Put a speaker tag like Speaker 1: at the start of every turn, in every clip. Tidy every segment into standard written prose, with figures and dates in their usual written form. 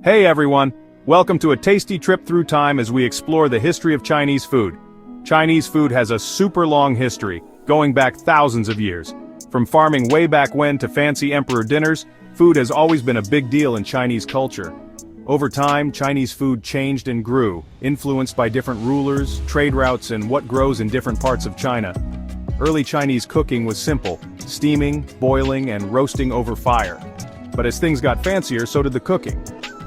Speaker 1: Hey everyone! Welcome to a tasty trip through time as we explore the history of Chinese food. Chinese food has a super long history, going back thousands of years. From farming way back when to fancy emperor dinners, food has always been a big deal in Chinese culture. Over time, Chinese food changed and grew, influenced by different rulers, trade routes, and what grows in different parts of China. Early Chinese cooking was simple, steaming, boiling, and roasting over fire. But as things got fancier, so did the cooking.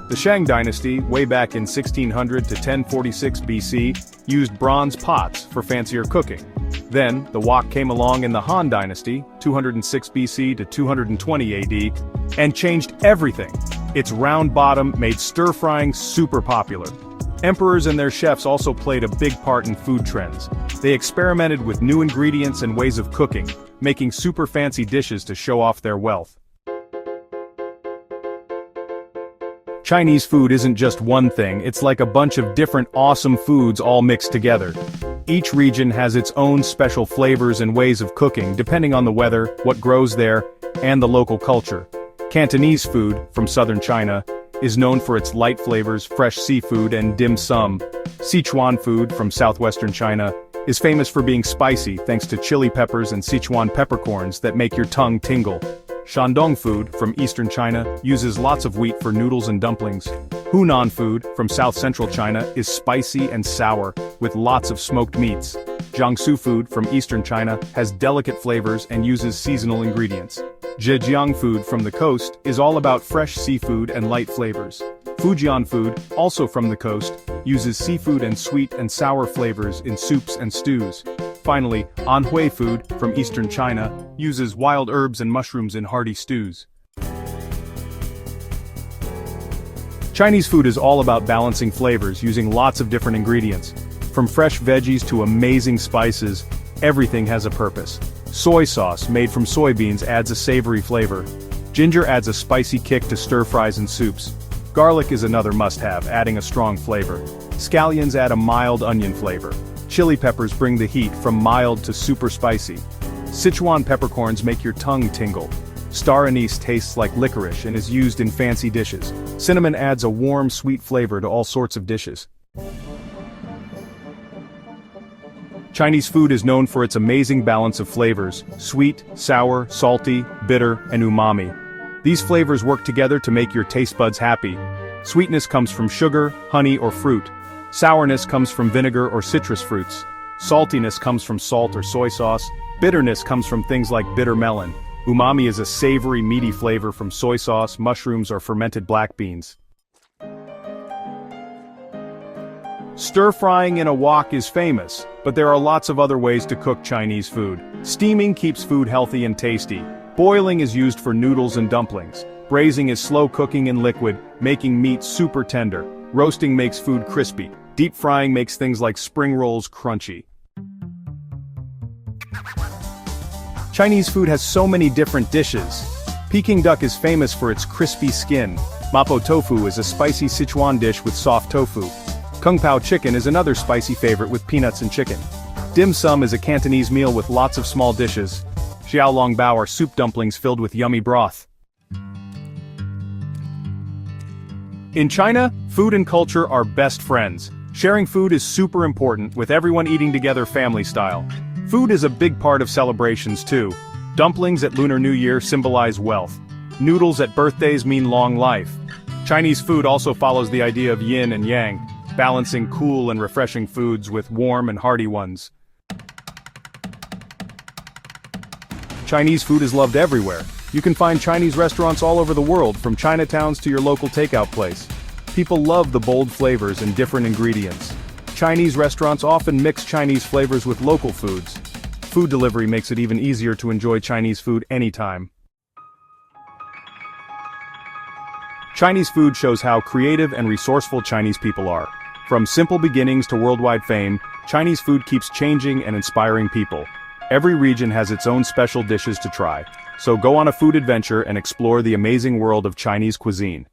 Speaker 1: The Shang dynasty, way back in 1600 to 1046 BC, used bronze pots for fancier cooking. Then, the wok came along in the Han dynasty, 206 BC to 220 AD, and changed everything. Its round bottom made stir-frying super popular. Emperors and their chefs also played a big part in food trends. They experimented with new ingredients and ways of cooking, making super fancy dishes to show off their wealth. Chinese food isn't just one thing, it's like a bunch of different awesome foods all mixed together. Each region has its own special flavors and ways of cooking depending on the weather, what grows there, and the local culture. Cantonese food, from southern China, is known for its light flavors, fresh seafood, and dim sum. Sichuan food, from southwestern China, is famous for being spicy thanks to chili peppers and Sichuan peppercorns that make your tongue tingle. Shandong food, from eastern China, uses lots of wheat for noodles and dumplings. Hunan food, from south-central China, is spicy and sour, with lots of smoked meats. Jiangsu food, from eastern China, has delicate flavors and uses seasonal ingredients. Zhejiang food, from the coast, is all about fresh seafood and light flavors. Fujian food, also from the coast, uses seafood and sweet and sour flavors in soups and stews. Finally, Anhui food, from eastern China, uses wild herbs and mushrooms in hearty stews. Chinese food is all about balancing flavors using lots of different ingredients. From fresh veggies to amazing spices, everything has a purpose. Soy sauce, made from soybeans, adds a savory flavor. Ginger adds a spicy kick to stir-fries and soups. Garlic is another must-have, adding a strong flavor. Scallions add a mild onion flavor. Chili peppers bring the heat from mild to super spicy. Sichuan peppercorns make your tongue tingle. Star anise tastes like licorice and is used in fancy dishes. Cinnamon adds a warm, sweet flavor to all sorts of dishes. Chinese food is known for its amazing balance of flavors: sweet, sour, salty, bitter, and umami. These flavors work together to make your taste buds happy. Sweetness comes from sugar, honey, or fruit. Sourness comes from vinegar or citrus fruits. Saltiness comes from salt or soy sauce. Bitterness comes from things like bitter melon. Umami is a savory, meaty flavor from soy sauce, mushrooms, or fermented black beans. Stir-frying in a wok is famous, but there are lots of other ways to cook Chinese food. Steaming keeps food healthy and tasty. Boiling is used for noodles and dumplings. Braising is slow cooking in liquid, making meat super tender. Roasting makes food crispy. Deep frying makes things like spring rolls crunchy. Chinese food has so many different dishes. Peking duck is famous for its crispy skin. Mapo tofu is a spicy Sichuan dish with soft tofu. Kung Pao chicken is another spicy favorite with peanuts and chicken. Dim sum is a Cantonese meal with lots of small dishes. Xiaolong bao are soup dumplings filled with yummy broth. In China, food and culture are best friends. Sharing food is super important, with everyone eating together family style. Food is a big part of celebrations too. Dumplings at Lunar New Year symbolize wealth. Noodles at birthdays mean long life. Chinese food also follows the idea of yin and yang, balancing cool and refreshing foods with warm and hearty ones. Chinese food is loved everywhere. You can find Chinese restaurants all over the world, from Chinatowns to your local takeout place. People love the bold flavors and different ingredients. Chinese restaurants often mix Chinese flavors with local foods. Food delivery makes it even easier to enjoy Chinese food anytime. Chinese food shows how creative and resourceful Chinese people are. From simple beginnings to worldwide fame, Chinese food keeps changing and inspiring people. Every region has its own special dishes to try. So go on a food adventure and explore the amazing world of Chinese cuisine.